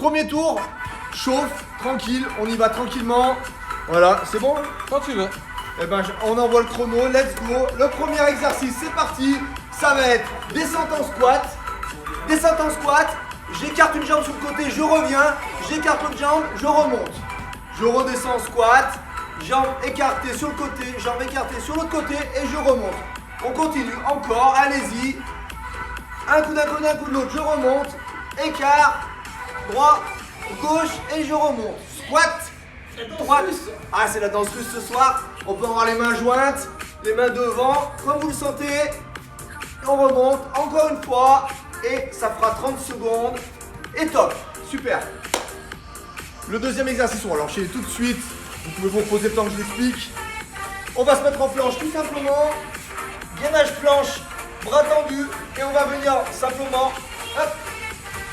Premier tour, chauffe, tranquille, on y va tranquillement. Voilà, c'est bon? Quand tu veux. Eh ben, on envoie le chrono, let's go. Le premier exercice, c'est parti. Ça va être descente en squat. Descente en squat, j'écarte une jambe sur le côté, je reviens. J'écarte l'autre jambe, je remonte. Je redescends en squat. Jambe écartée sur le côté, jambe écartée sur l'autre côté et je remonte. On continue, encore, allez-y. Un coup d'un côté, un coup de l'autre, je remonte. Écart, droit, gauche et je remonte. Squat, droite. Ah, c'est la danse russe ce soir. On peut avoir les mains jointes, les mains devant, comme vous le sentez. On remonte, encore une fois. Et ça fera 30 secondes. Et top, super. Le deuxième exercice, on va l'enchaîner tout de suite. Vous pouvez vous reposer le temps que je l'explique. On va se mettre en planche tout simplement. Gainage planche, bras tendus. Et on va venir simplement, hop,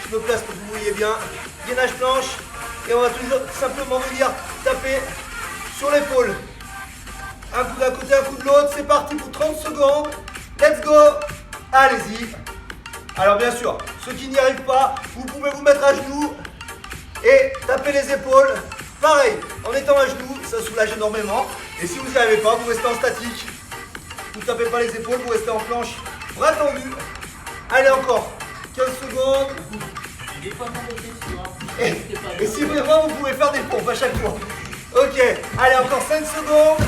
je me place pour que vous voyez bien. Gainage planche. Et on va toujours simplement venir taper sur l'épaule. Un coup d'un côté, un coup de l'autre. C'est parti pour 30 secondes. Let's go. Allez-y. Alors bien sûr, ceux qui n'y arrivent pas, vous pouvez vous mettre à genoux et taper les épaules. Pareil, en étant à genoux, ça soulage énormément. Et si vous n'y arrivez pas, vous restez en statique. Vous ne tapez pas les épaules, vous restez en planche, bras tendus. Allez encore, 15 secondes. Et si vraiment vous pouvez faire des pompes à chaque fois. Ok, allez encore 5 secondes.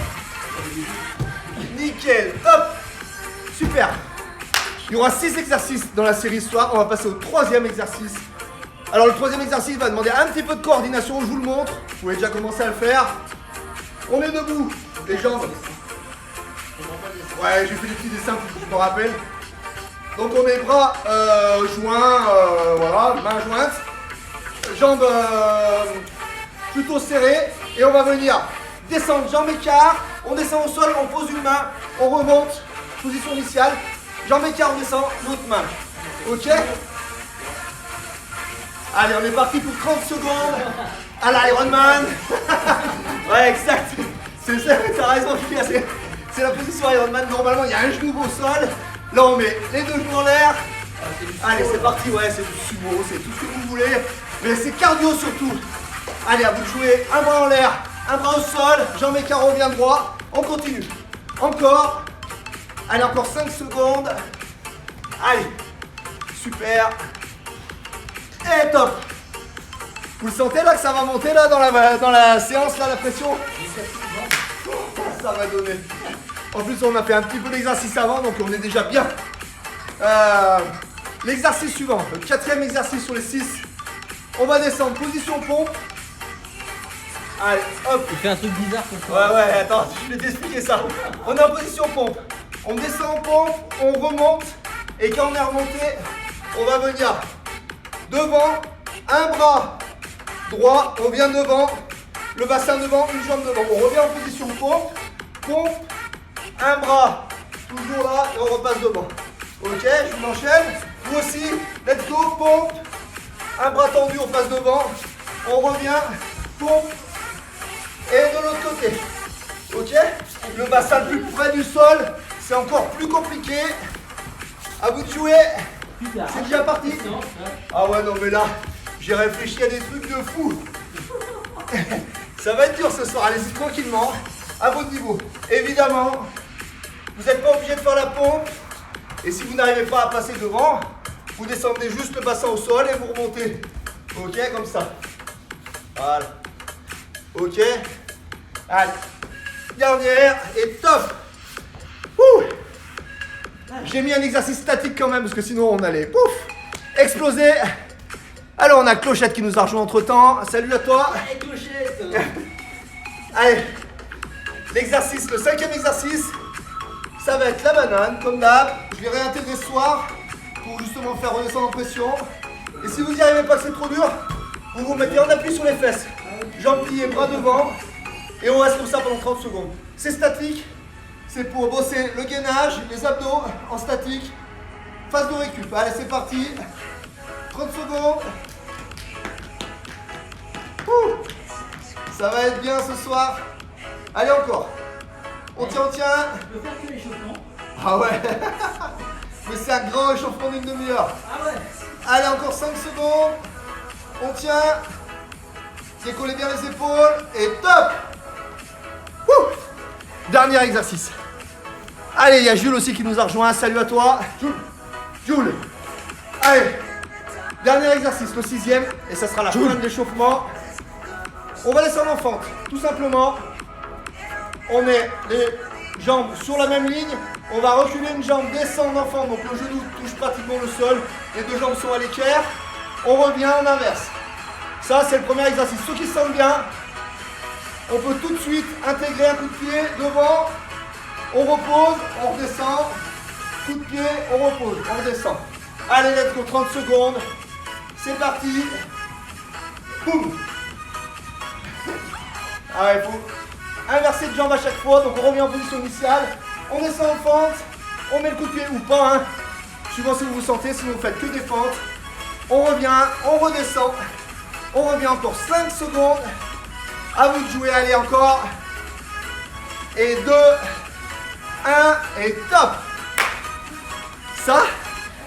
Nickel, top. Super. Il y aura 6 exercices dans la série ce soir. On va passer au troisième exercice. Alors le troisième exercice va demander un petit peu de coordination, je vous le montre. Vous pouvez déjà commencer à le faire. On est debout, les jambes. Ouais, j'ai fait des petits dessins pour que je me rappelle. Donc on est bras joints, voilà, mains jointes. Jambes plutôt serrées. Et on va venir descendre, jambes écart. On descend au sol, on pose une main, on remonte, position initiale. Jambes écart, on descend, l'autre main. Ok? Allez, on est parti pour 30 secondes à l'Ironman. Ouais, exact. C'est ça, t'as raison, c'est la position Ironman. Normalement, il y a un genou au sol. Là, on met les deux genoux en l'air. Allez, c'est parti. Ouais, c'est du sumo, c'est tout ce que vous voulez. Mais c'est cardio surtout. Allez, à vous de jouer. Un bras en l'air, un bras au sol. Jambes écart, revient droit. On continue. Encore. Allez, encore 5 secondes. Allez. Super. Et top. Vous le sentez là que ça va monter là dans la séance là, la pression? Ça va donner. En plus on a fait un petit peu d'exercice avant donc on est déjà bien. L'exercice suivant, le quatrième exercice sur les 6. On va descendre, position pompe. Allez, hop. Il fait un truc bizarre comme ça. Ouais, attends, je vais t'expliquer ça. On est en position pompe. On descend en pompe, on remonte. Et quand on est remonté, on va venir devant, un bras droit, on vient devant, le bassin devant, une jambe devant. On revient en position pompe, un bras, toujours là, et on repasse devant. Ok, je vous l'enchaîne. Vous aussi, let's go, pompe, un bras tendu, on passe devant, on revient, pompe, et de l'autre côté. Ok, le bassin le plus près du sol, c'est encore plus compliqué. À vous de jouer. C'est déjà parti. Ah ouais, non mais là, j'ai réfléchi à des trucs de fou. Ça va être dur ce soir, allez-y tranquillement, à votre niveau. Évidemment, vous n'êtes pas obligé de faire la pompe. Et si vous n'arrivez pas à passer devant, vous descendez juste le bassin au sol et vous remontez. Ok, comme ça. Voilà. Ok. Allez. Dernière et top. Ouh. J'ai mis un exercice statique quand même parce que sinon on allait pouf exploser. Alors on a Clochette qui nous a rejoint entre temps. Salut à toi. Allez, Clochette. Allez, l'exercice, le cinquième exercice, ça va être la banane comme d'hab. Je vais réintégrer ce soir pour justement faire redescendre en pression. Et si vous n'y arrivez pas que c'est trop dur, vous vous mettez en appui sur les fesses. Jambes pliées, bras devant. Et on reste comme ça pendant 30 secondes. C'est statique. C'est pour bosser le gainage, les abdos en statique. Phase de récup. Allez, c'est parti. 30 secondes. Ouh. Ça va être bien ce soir. Allez, encore. On tient, on tient. Je peux faire que l'échauffement. Ah ouais. Mais c'est un grand échauffement d'une demi-heure. Ah ouais. Allez, encore 5 secondes. On tient. Décollez bien les épaules. Et top. Ouh. Dernier exercice. Allez, il y a Jules aussi qui nous a rejoint. Salut à toi. Jules. Allez. Dernier exercice, le 6e. Et ça sera la fin de l'échauffement. On va descendre en fente. Tout simplement. On met les jambes sur la même ligne. On va reculer une jambe, descendre en fente. Donc le genou touche pratiquement le sol. Les deux jambes sont à l'équerre. On revient en inverse. Ça, c'est le premier exercice. Ceux qui se sentent bien, on peut tout de suite intégrer un coup de pied devant. On repose, on redescend. Coup de pied, on repose, on redescend. Allez, let's go, 30 secondes. C'est parti. Boum. Ah, il faut inverser de jambe à chaque fois. Donc on revient en position initiale. On descend en fente. On met le coup de pied ou pas. Hein. Suivant si vous vous sentez. Sinon vous faites que des fentes. On revient, on redescend. On revient encore 5 secondes. À vous de jouer. Allez, encore. Et 2, 1 et top. Ça,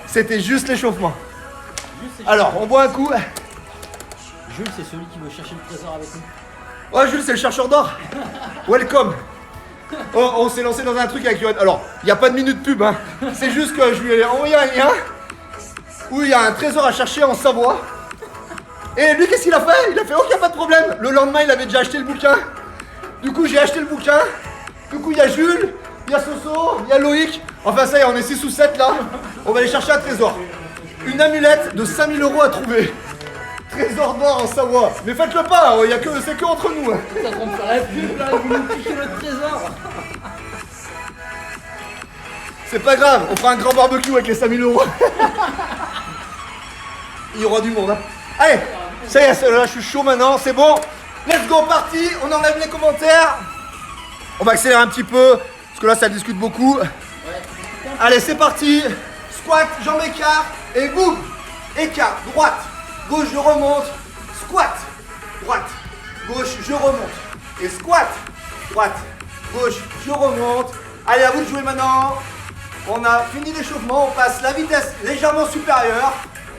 c'était juste l'échauffement. Alors, on boit un coup. Jules, c'est celui qui veut chercher le trésor avec nous. Oh, Jules, c'est le chercheur d'or. Welcome. Oh, on s'est lancé dans un truc avec Johan. Alors, il n'y a pas de minute pub. Hein. C'est juste que je lui ai envoyé un lien où il y a un trésor à chercher en Savoie. Et lui, qu'est-ce qu'il a fait? Il a fait, ok, pas de problème. Le lendemain, il avait déjà acheté le bouquin. Du coup, j'ai acheté le bouquin. Du coup, il y a Jules, il y a Soso, il y a Loïc. Enfin, ça y est, on est 6 ou 7 là. On va aller chercher un trésor. Une amulette de 5000 € à trouver. Trésor d'or en Savoie. Mais faites-le pas, c'est que entre nous. Ça trompe pas la pub, là, vous nous piquez le trésor. C'est pas grave, on fera un grand barbecue avec les 5000 €. Il y aura du monde. Hein. Allez, ça y est, là je suis chaud maintenant, c'est bon. Let's go, parti, on enlève les commentaires. On va accélérer un petit peu, parce que là ça discute beaucoup. Allez, c'est parti. Squat, jambes écart, et boum. Écart, droite, gauche, je remonte. Squat, droite, gauche, je remonte. Et squat, droite, gauche, je remonte. Allez, à vous de jouer maintenant. On a fini l'échauffement, on passe la vitesse légèrement supérieure.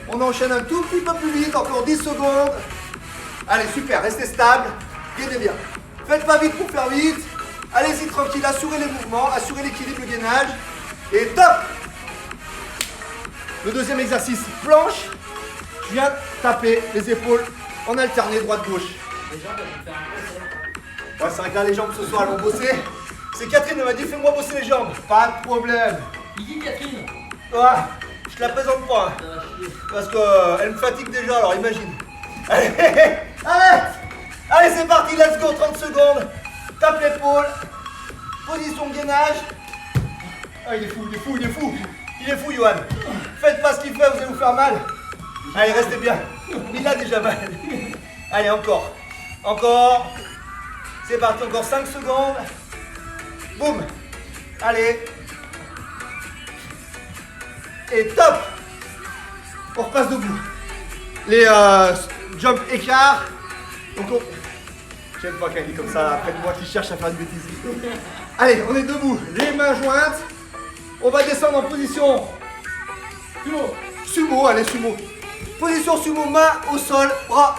On enchaîne un tout petit peu plus vite, encore 10 secondes. Allez, super, restez stable, gainez bien. Faites pas vite pour faire vite. Allez-y tranquille, assurez les mouvements, assurez l'équilibre, le gainage. Et top. Le deuxième exercice, planche. Je viens taper les épaules en alterné droite-gauche. Les jambes, elles vont faire un peu. Ouais, c'est vrai que là, les jambes ce soir, elles vont bosser. C'est Catherine, elle m'a dit, fais-moi bosser les jambes. Pas de problème. Il dit Catherine. Ouais, je te la présente pas. Hein. Ça va chier. Parce qu'elle me fatigue déjà, alors imagine. Allez, arrête. Allez, c'est parti, let's go, 30 secondes. Tape l'épaule. Position de gainage. Ah, il est fou, il est fou, il est fou. Il est fou, Johan. Faites pas ce qu'il fait, vous allez vous faire mal. Allez, restez bien. Il a déjà mal. Allez, encore. Encore. C'est parti, encore 5 secondes. Boum. Allez. Et top. On repasse debout. Les jump écart. Donc on... J'aime pas quand il est comme ça, après de moi qui cherche à faire une bêtise. Allez, on est debout, les mains jointes. On va descendre en position sumo. Sumo, allez, sumo. Position sumo, main au sol, bras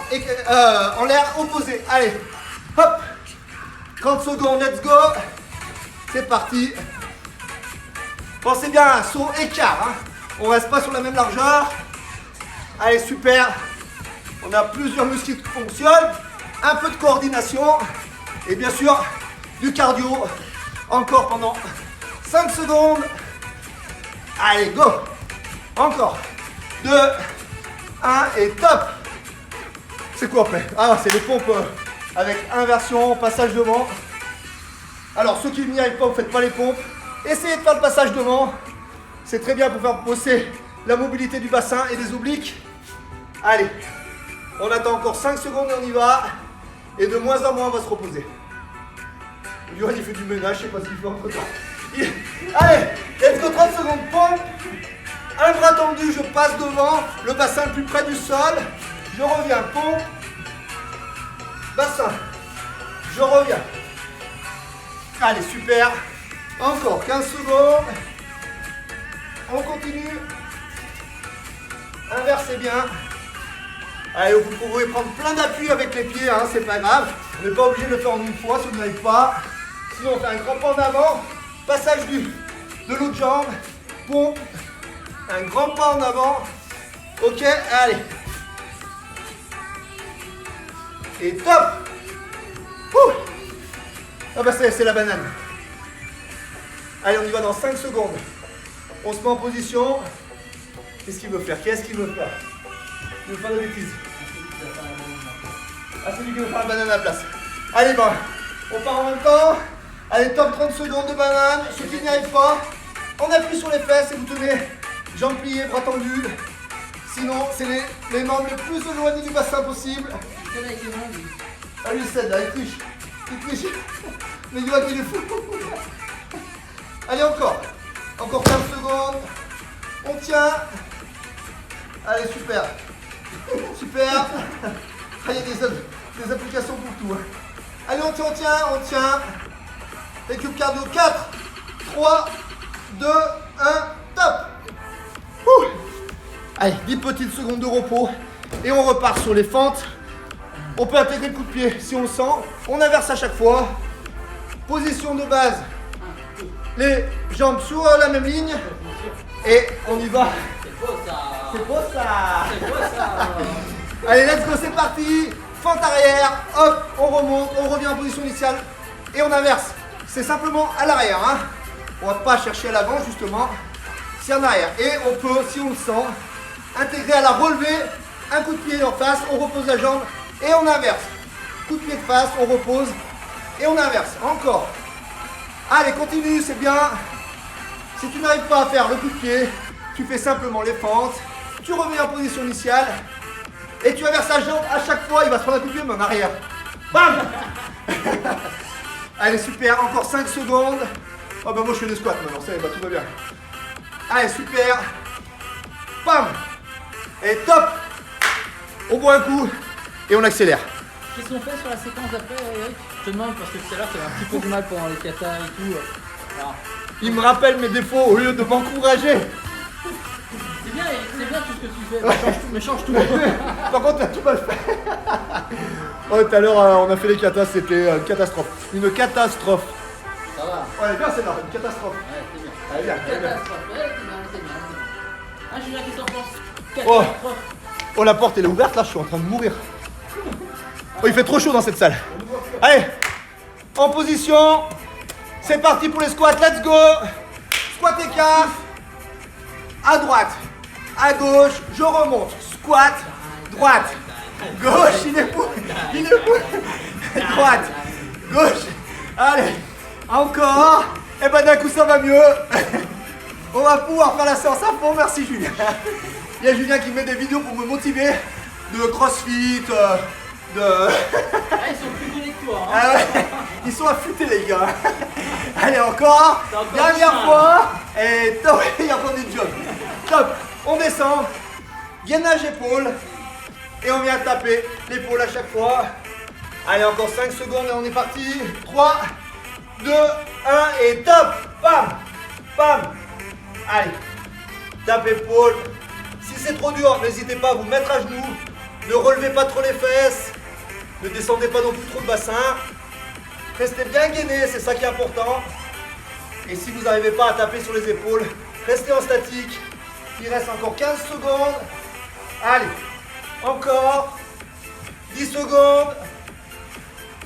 en l'air opposé. Allez, hop. 30 secondes, let's go. C'est parti. Pensez bien à un saut écart. Hein. On reste pas sur la même largeur. Allez, super. On a plusieurs muscles qui fonctionnent. Un peu de coordination. Et bien sûr, du cardio. Encore pendant 5 secondes. Allez, go. Encore. 2, 1 et top. C'est quoi après? Ah, c'est les pompes avec inversion, passage devant. Alors, ceux qui n'y arrivent pas, vous ne faites pas les pompes. Essayez de faire le passage devant. C'est très bien pour faire bosser la mobilité du bassin et des obliques. Allez, on attend encore 5 secondes et on y va. Et de moins en moins, on va se reposer. Johan, il fait du ménage, je sais pas ce qu'il fait entre temps. Allez, let's go, 30 secondes, pompe. Un bras tendu, je passe devant, le bassin le plus près du sol. Je reviens, pompe. Bassin. Je reviens. Allez, super. Encore 15 secondes. On continue. Inversez bien. Allez, vous pouvez prendre plein d'appui avec les pieds, hein, c'est pas grave. Vous n'êtes pas obligé de le faire en une fois si vous n'arrivez pas. Sinon, on fait un grand pas en avant, passage de l'autre jambe, pompe, un grand pas en avant. Ok, allez. Et top. Ouh. Ah bah c'est la banane. Allez, on y va dans 5 secondes. On se met en position. Qu'est-ce qu'il veut faire? Qu'est-ce qu'il veut faire? Il veut faire de bêtises. Ah, c'est lui qui veut faire la banane à la place. Allez, bah, on part en même temps. Allez, top 30 secondes de banane. Ceux qui n'y arrivent pas, on appuie sur les fesses et vous tenez jambes pliées, bras tendus. Sinon, c'est les membres les plus éloignés du bassin possible. Ah, lui, c'est là, il triche. Il triche. Mais il voit qu'il est fou. Allez, encore. Encore 15 secondes. On tient. Allez, super. Super. Ah, il y a des applications pour tout. Hein. Allez, on tient. Récup cardio. 4, 3, 2, 1, top. Ouh. Allez, 10 petites secondes de repos. Et on repart sur les fentes. On peut intégrer le coup de pied si on le sent. On inverse à chaque fois. Position de base. Les jambes sur la même ligne. Et on y va. C'est beau ça. C'est beau ça. C'est beau ça. Allez, let's go, c'est parti. Fente arrière. Hop, on remonte. On revient en position initiale. Et on inverse. C'est simplement à l'arrière. Hein. On va pas chercher à l'avant justement. C'est en arrière. Et on peut, si on le sent, intégrer à la relevée. Un coup de pied en face. On repose la jambe. Et on inverse. Coup de pied de face. On repose. Et on inverse. Encore. Allez, continue, c'est bien. Si tu n'arrives pas à faire le coup de pied, tu fais simplement les fentes. Tu reviens en position initiale. Et tu inverses la jambe à chaque fois. Il va se prendre un coup de pied, mais en arrière. Bam. Allez, super. Encore 5 secondes. Oh bah moi je fais des squats maintenant. Ça y est, bah, tout va bien. Allez, super. Bam. Et top. On boit un coup. Et on accélère. Qu'est-ce qu'on fait sur la séquence d'après, Eric? Je te demande parce que tout à l'heure, tu avais un petit peu de mal pendant les katas et tout. Alors, Il me rappelle mes défauts au lieu de m'encourager. c'est bien tout ce que tu fais. Mais change tout. Par contre, tu as tout mal fait. Oh, tout à l'heure, on a fait les katas, c'était une catastrophe. Une catastrophe. Ça va. Ouais, bien, c'est là, une catastrophe. Ouais, c'est bien. Allez, bien, allez, bien. Catastrophe. Ouais, c'est bien. Ah, Julien, qu'est-ce que t'en penses? Oh. Catastrophe. Oh, la porte, elle est ouverte, là, je suis en train de mourir. Oh, il fait trop chaud dans cette salle. Allez, en position. C'est parti pour les squats, let's go. Squat écart. À droite, à gauche, je remonte. Squat, droite, gauche, il est fou. Droite, gauche. Allez, encore. Et ben d'un coup ça va mieux. On va pouvoir faire la séance à fond, merci Julien. Il y a Julien qui met des vidéos pour me motiver de crossfit, de... Ah, ils sont plus doués que toi. Hein. Ah ouais, ils sont affûtés les gars. Allez encore, C'est encore dernière du fois. Et top, il y a encore des jobs. Top, on descend, gainage épaule. Et on vient taper l'épaule à chaque fois. Allez, encore 5 secondes et on est parti. 3, 2, 1 et top. Bam, bam. Allez, tape épaule. Si c'est trop dur, n'hésitez pas à vous mettre à genoux. Ne relevez pas trop les fesses. Ne descendez pas non plus trop le bassin. Restez bien gainé, c'est ça qui est important. Et si vous n'arrivez pas à taper sur les épaules, restez en statique. Il reste encore 15 secondes. Allez, encore 10 secondes.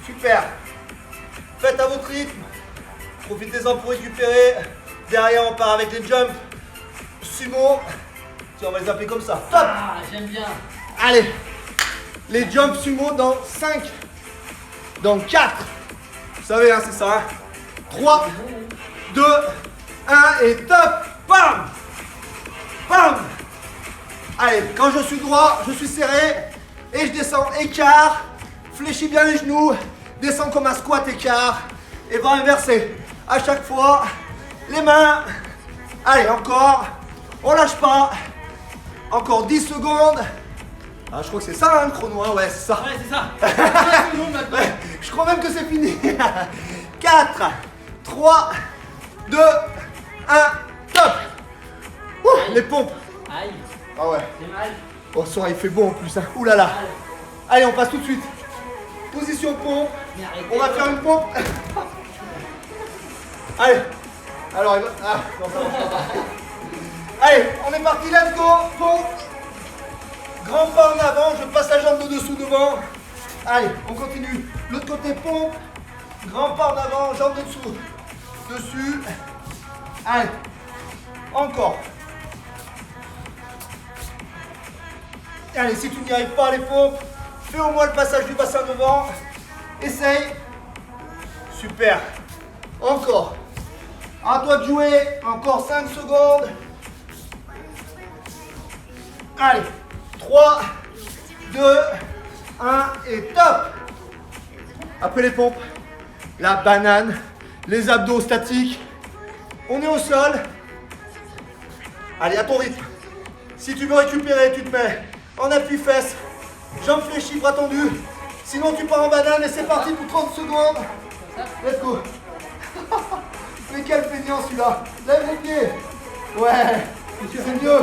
Super. Faites à votre rythme. Profitez-en pour récupérer. Derrière, on part avec les jumps sumo. Tiens, on va les appeler comme ça. Top. Ah, j'aime bien. Allez, les jumps sumo dans 5, dans 4. Vous savez, hein, c'est ça. Hein. 3, 2, 1 et top. Bam. Bam. Allez, quand je suis droit, je suis serré. Et je descends écart. Fléchis bien les genoux. Descends comme un squat écart. Et va inverser. À chaque fois, les mains. Allez, encore. On lâche pas. Encore 10 secondes. Ah, je crois que c'est ça hein, le chrono, hein. Ouais, c'est ça. Ouais, c'est ça. C'est tout le monde maintenant. Ouais, je crois même que c'est fini. 4, 3, 2, 1, top. Ouh, les pompes. Aïe, Ah ouais. c'est mal. Oh, ça, il fait beau en plus. Hein. Ouh là là. Allez, on passe tout de suite. Position pompe. On va faire une pompe. Allez. Alors, il va... Ah, non, ça marche pas. Allez, on est parti, let's go. Pompe. Grand pas en avant, je passe la jambe de dessous devant. Allez, on continue. L'autre côté, pompe. Grand pas en avant, jambe de dessous. Dessus. Allez. Encore. Allez, si tu n'y arrives pas, les pompes, fais au moins le passage du bassin devant. Essaye. Super. Encore. À toi de jouer. Encore 5 secondes. Allez. 3, 2, 1 et top. Après les pompes, la banane, les abdos statiques. On est au sol. Allez, à ton rythme. Si tu veux récupérer, tu te mets en appui fesses, jambes fléchies, bras tendus. Sinon, tu pars en banane et c'est parti pour 30 secondes. Let's go. Mais quel feignant celui-là. Lève les pieds. Ouais, c'est mieux.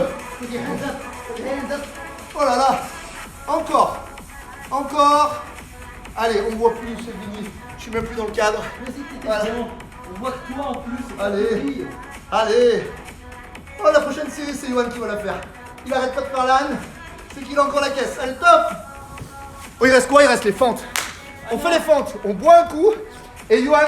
Oh là là. Encore. Encore. Allez, on ne voit plus, c'est fini. Je suis même plus dans le cadre. Voilà. On voit que toi en plus. Allez. Allez. Oh, la prochaine série, c'est Yohan qui va la faire. Il arrête pas de faire l'âne. C'est qu'il a encore la caisse. Allez, top. Oh, il reste quoi? Il reste les fentes. On fait les fentes. On boit un coup. Et Yohan,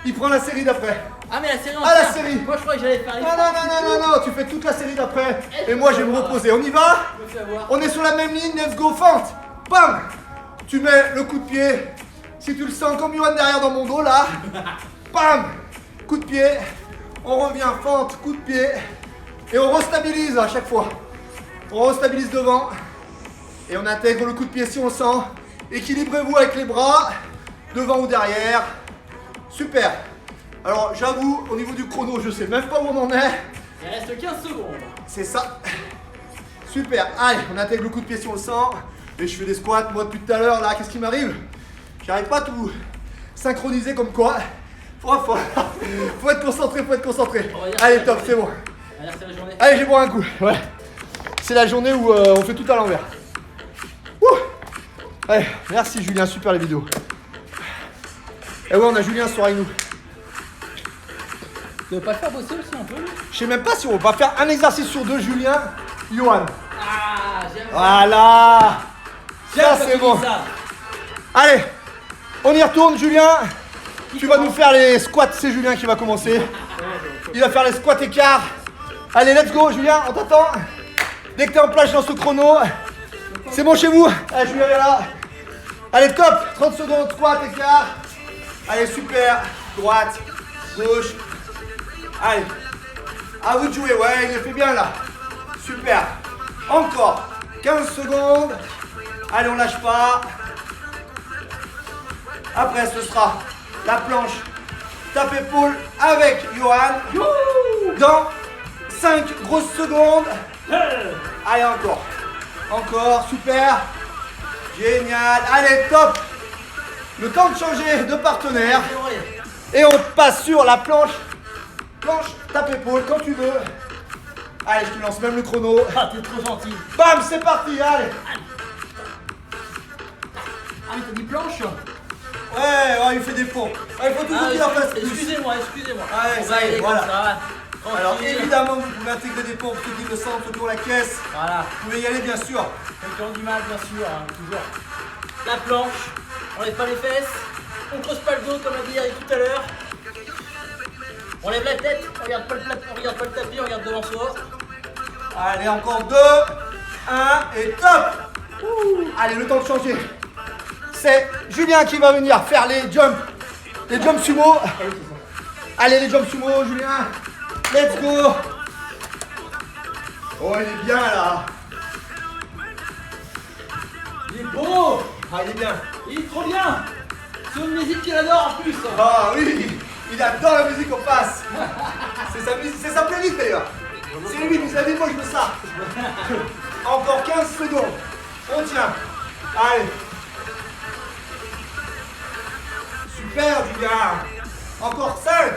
il prend la série d'après. Ah, mais la série Ah, la série. Moi, je crois que j'allais faire les Non, non, non, non, non, non. Tu fais toute la série d'après. Et moi, je vais me reposer. On y va? Je me fais avoir. On est sur la même ligne. Let's go, fente. Bam. Tu mets le coup de pied. Si tu le sens comme Yohan derrière dans mon dos, là. Bam. Coup de pied. On revient, fente, coup de pied. Et on restabilise à chaque fois. On restabilise devant. Et on intègre le coup de pied si on sent. Équilibrez-vous avec les bras. Devant ou derrière. Super. Alors j'avoue, au niveau du chrono, je sais même pas où on en est. Il reste 15 secondes. C'est ça. Super. Allez, on intègre le coup de pied si on le sent. Et je fais des squats, moi depuis tout à l'heure, là, qu'est-ce qui m'arrive? J'arrive pas à tout synchroniser comme quoi. Faut être concentré, faut être concentré. Allez, top, c'est bon. C'est la journée. Allez, j'ai boire un coup. Ouais. C'est la journée où on fait tout à l'envers. Ouh. Allez, merci Julien, super les vidéos. Et ouais, on a Julien ce soir avec nous. Tu veux pas faire bosser aussi un peu? Je sais même pas si on va faire un exercice sur deux, Julien, Yohan. Ah, j'aime. Voilà. Ça, c'est bon. Ça. Allez, on y retourne, Julien. Tu vas nous faire les squats, c'est Julien qui va commencer. Il va faire les squats écarts. Allez, let's go, Julien, on t'attend. Dès que t'es en place, je lance le chrono. C'est bon chez vous? Allez, Julien est là. Allez, top. 30 secondes, squat, écart. Allez, super. Droite, gauche. Allez. À vous de jouer, ouais, il le fait bien là. Super. Encore. 15 secondes. Allez, on lâche pas. Après, ce sera la planche tape épaule avec Yohan. Dans 5 grosses secondes. Allez, encore. Encore, super. Génial. Allez, top. Le temps de changer de partenaire. Et on passe sur la planche. Planche tape épaule quand tu veux. Allez, je te lance même le chrono. Ah, t'es trop gentil. Bam, c'est parti, allez. Ah, mais t'as dit planche? Ouais, il fait des pompes. Il faut toujours qu'il en fasse plus. Excusez-moi. Ouais, On ça va y est, aller voilà. comme ça. Alors Tranquille. évidemment, vous pouvez intégrer des pompes, ceux qui le sentent, ceux qui ont la caisse. Voilà. Vous pouvez y aller, bien sûr. Ceux qui ont du mal, bien sûr, hein, toujours. La planche, on lève pas les fesses, on creuse pas le dos comme a dit Eric tout à l'heure. On lève la tête, on regarde pas le tapis, on regarde devant soi. Allez, encore 2, 1 et top. Allez, le temps de changer. C'est Julien qui va venir faire les jumps. Les jumps sumo. Allez, les jumps sumo, Julien. Let's go. Oh, il est bien là. Il est beau, Ah, il est bien. il est trop bien. C'est une musique qu'il adore en plus. Ah oui, il adore la musique qu'on passe. C'est sa playlist d'ailleurs. C'est lui, vous savez, moi je veux ça. Encore 15 secondes. On tient. Allez. Super, Julien. Encore 5,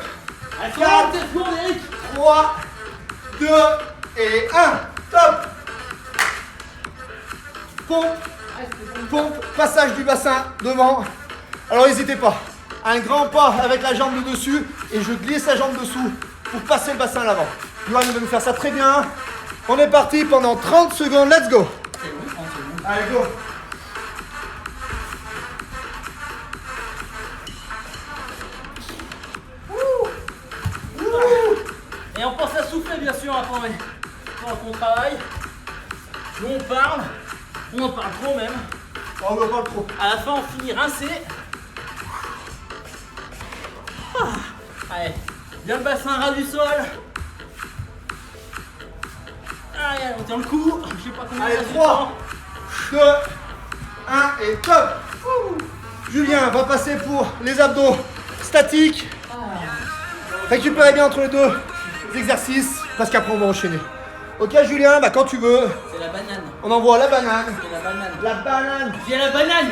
Allez, 4, tête lourde, Eric. 3, 2 et 1. Top. pompe, passage du bassin devant. Alors n'hésitez pas, un grand pas avec la jambe de dessus et je glisse la jambe dessous pour passer le bassin à l'avant. Johan va nous faire ça très bien. On est parti pendant 30 secondes, let's go. C'est bon, 30 secondes. Allez, go. Et on pense à souffler bien sûr après pendant qu'on travaille. Nous on parle trop même. On ne parle trop. À la fin on finit rincé. Allez, bien le bassin ras du sol. Allez, on tient le coup. Je sais pas combien Allez, ça fait de 3, temps. 2, 1 et top. Julien va passer pour les abdos statiques. Récupérez bien entre les deux exercices parce qu'après on va enchaîner. Ok Julien, bah quand tu veux, C'est la banane. on envoie la banane. C'est la banane. La banane. Viens la banane.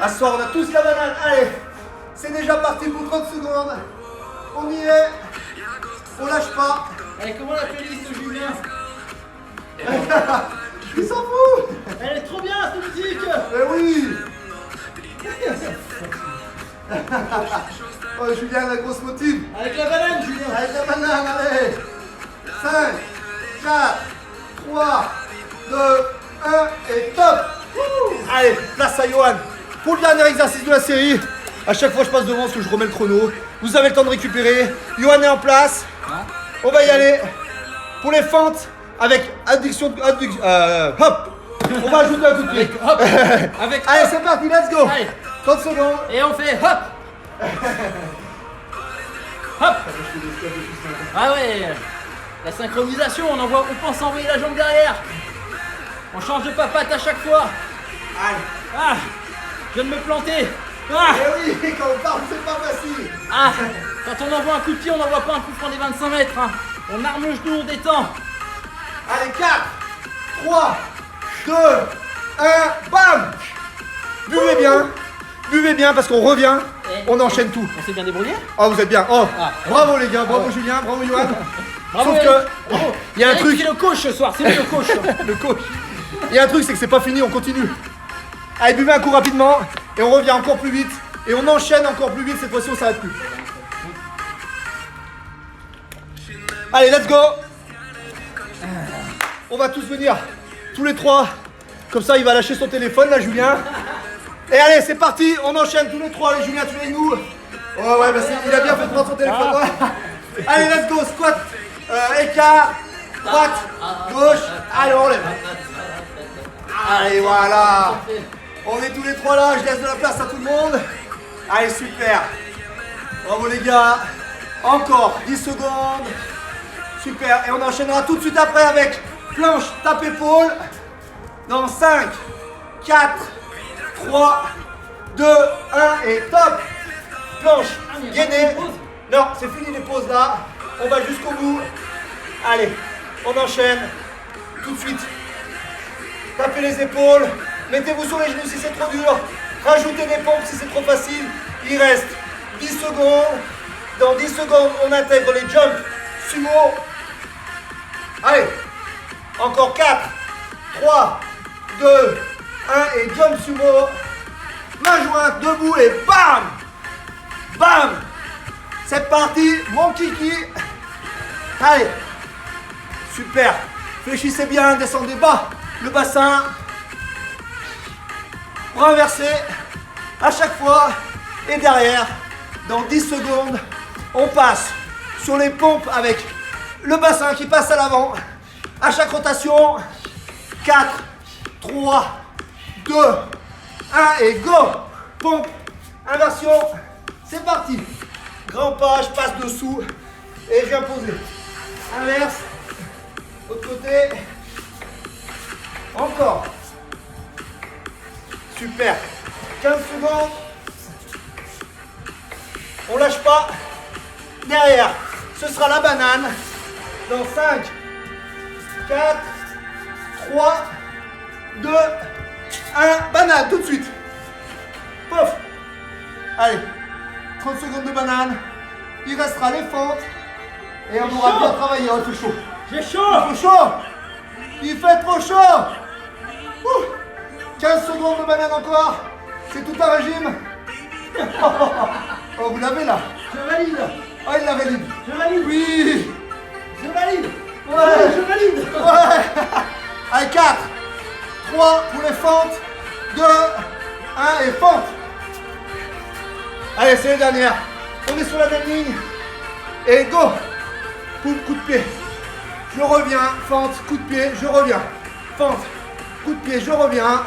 À ce soir on a tous la banane. Allez, c'est déjà parti pour 30 secondes. On y est. On lâche pas. Allez, comment la playlist de Julien? Il s'en fout. Elle est trop bien cette musique. Mais oui. Oh Julien la grosse motive. Avec la banane Julien. Avec la banane, allez. 5, 4, 3, 2, 1 et top. Allez, place à Johan. Pour le dernier exercice de la série, à chaque fois je passe devant parce que je remets le chrono. Vous avez le temps de récupérer. Johan est en place. On va y aller. Pour les fentes, avec adduction, hop. On va ajouter un coup de pied. Hop. Avec Allez, hop. c'est parti, let's go. Allez. 30 secondes. Et on fait hop. Hop. Ah ouais. La synchronisation, on pense envoyer la jambe derrière. On change de papate à chaque fois. Allez. Ah. Je viens de me planter. Ah. Eh oui, quand on parle, c'est pas facile. Ah. Quand on envoie un coup de pied, on n'envoie pas un coup franc des 25 mètres. Hein. On arme le genou, on détend. Allez, 4, 3, 2, 1, bam. Buvez bien parce qu'on revient, on enchaîne tout. On s'est bien débrouillé. Oh, vous êtes bien. Oh, Ah. bravo les gars, bravo Julien, bravo Johan. Bravo, Sauf Eric. que, Bravo. il y a un Eric, truc, c'est le coach ce soir, c'est lui le coach. le coach. Il y a un truc, c'est que c'est pas fini, on continue. Allez, buvez un coup rapidement et on revient encore plus vite. Et on enchaîne encore plus vite, cette fois-ci on s'arrête plus. Allez, let's go. On va tous venir, tous les trois. Comme ça, il va lâcher son téléphone, là, Julien. Et allez, c'est parti, on enchaîne tous les trois. Allez, Julien, tu es avec nous. Oh, ouais, bah, il a bien fait de prendre son téléphone. Ouais. Allez, let's go, squat, écart, droite, gauche. Allez, on lève. Allez, voilà. On est tous les trois là, je laisse de la place à tout le monde. Allez, super. Bravo les gars. Encore 10 secondes. Super. Et on enchaînera tout de suite après avec planche, tape épaule. Dans 5, 4, 3, 2, 1 et top. Planche, gainée. Non, c'est fini les pauses là. On va jusqu'au bout. Allez, on enchaîne. Tout de suite. Tapez les épaules. Mettez-vous sur les genoux si c'est trop dur. Rajoutez des pompes si c'est trop facile. Il reste 10 secondes. Dans 10 secondes, on intègre les jumps sumo. Allez. Encore 4, 3, 2, 1 et jump sumo. Main jointe, debout et bam. Bam. C'est parti, mon kiki. Allez. Super. Fléchissez bien, descendez bas le bassin. Renversez à chaque fois. Et derrière, dans 10 secondes, on passe sur les pompes avec le bassin qui passe à l'avant. À chaque rotation, 4, 3, 2, 1 et go. Pompe, inversion, c'est parti. Grand pas, je passe dessous et je viens poser. Inverse, autre côté. Encore. Super. 15 secondes. On lâche pas. Derrière, ce sera la banane. Dans 5, 4, 3, 2, 1. Banane, tout de suite. Pof. Allez. 30 secondes de banane. Il restera les fentes. Et on aura bien travaillé. Il fait chaud. J'ai chaud. Il fait chaud. Il fait trop chaud. Ouh. 15 secondes de banane encore. C'est tout un régime. Oh, vous l'avez là. Je valide. Oh, il la valide. Je valide. Oui. Je valide. Ouais. Je valide. Ouais. Allez, 4, 3 pour les fentes. 2, 1 et fente. Allez, c'est les dernières. On est sur la même ligne. Et go. Poum, coup de pied. Je reviens. Fente, coup de pied, je reviens. Fente, coup de pied, je reviens.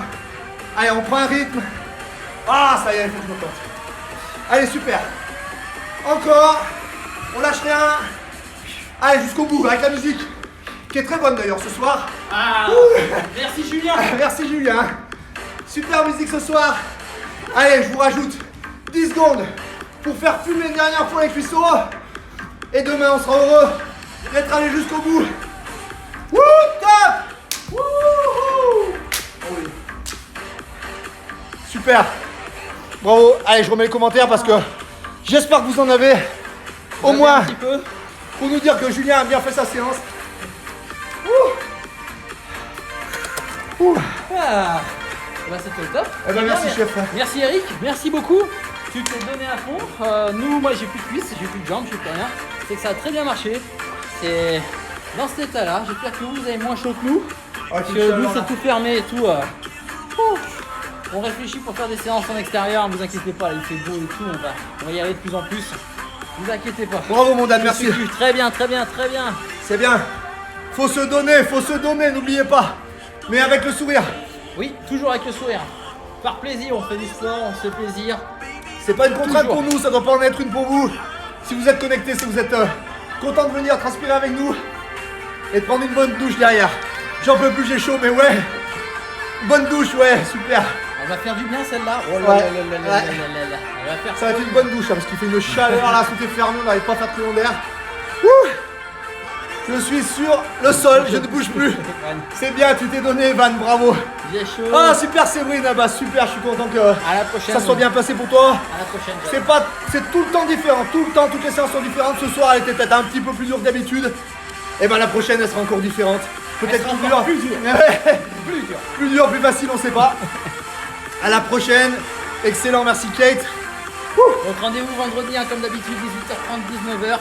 Allez, on prend un rythme. Ah, ça y est, il faut que je me tente. Allez, super. Encore. On lâche rien. Allez, jusqu'au bout, avec la musique. Qui est très bonne d'ailleurs ce soir. Ah, merci Julien. Merci Julien. Super musique ce soir. Allez, je vous rajoute 10 secondes pour faire fumer une dernière fois les cuisseaux. Et demain, on sera heureux d'être allé jusqu'au bout. Wouh, top. Wouhou. Oh oui. Super. Bravo. Allez, je remets les commentaires parce que j'espère que vous en avez au moins Un petit peu. pour nous dire que Julien a bien fait sa séance. Ouh. Ouh. Ah, bah c'était top. Eh ben, merci, Bien, chef. Merci Eric, merci beaucoup. Tu t'es donné à fond. Nous, moi j'ai plus de cuisses, j'ai plus de jambes, j'ai plus rien. C'est que ça a très bien marché. C'est dans cet état-là. J'espère que vous avez moins chaud que nous. Parce que nous c'est tout fermé et tout. On réfléchit pour faire des séances en extérieur, ne vous inquiétez pas, là, il fait beau et tout, on va y aller de plus en plus. Ne vous inquiétez pas. Bravo mon Dan, merci. Très bien, très bien, très bien. C'est bien. Faut se donner, n'oubliez pas. Mais avec le sourire. Oui, toujours avec le sourire. Par plaisir, on fait du sport, on se fait plaisir. C'est pas une contrainte Toujours. pour nous, ça doit pas en être une pour vous. Si vous êtes connecté, si vous êtes content de venir transpirer avec nous et de prendre une bonne douche derrière. J'en peux plus, j'ai chaud, mais ouais. Bonne douche, ouais, super. On va faire du bien celle-là. Oh là Ouais. là là là là là là là. On va faire Ça va être une bonne douche hein, parce qu'il fait une chaleur là, tout est fermé, on n'arrive pas à faire très long d'air. Ouh. Je suis sur le sol, je ne bouge plus. C'est bien, tu t'es donné, Van, bravo. Bien chaud. Ah, super Séverine, ah bah super, je suis content que À la prochaine. ça soit bien passé pour toi. À la prochaine. C'est tout le temps différent, tout le temps, toutes les séances sont différentes. Ce soir, elle était peut-être un petit peu plus dure que d'habitude. Et ben la prochaine, elle sera encore différente. Peut-être sera plus encore dure. plus dure. Plus dur. Plus dur, plus facile, on sait pas. À la prochaine. Excellent, merci Kate. Donc rendez-vous vendredi hein, comme d'habitude 18h30 19h.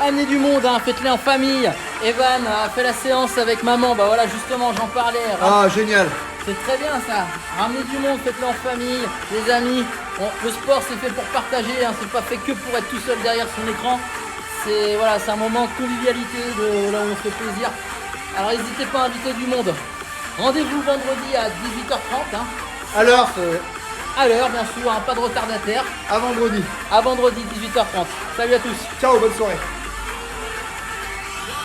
Amenez du monde, hein, faites-les en famille. Evan a fait la séance avec maman, bah voilà justement j'en parlais. Ah, génial. C'est très bien ça. Ramenez du monde, faites-le en famille, les amis. Le sport c'est fait pour partager, hein, c'est pas fait que pour être tout seul derrière son écran. C'est voilà, c'est un moment de convivialité, de là où on se fait plaisir. Alors n'hésitez pas à inviter du monde. Rendez-vous vendredi à 18h30. Hein. Alors, À l'heure bien sûr, hein, pas de retardataire. à vendredi. À vendredi 18h30. Salut à tous. Ciao, bonne soirée.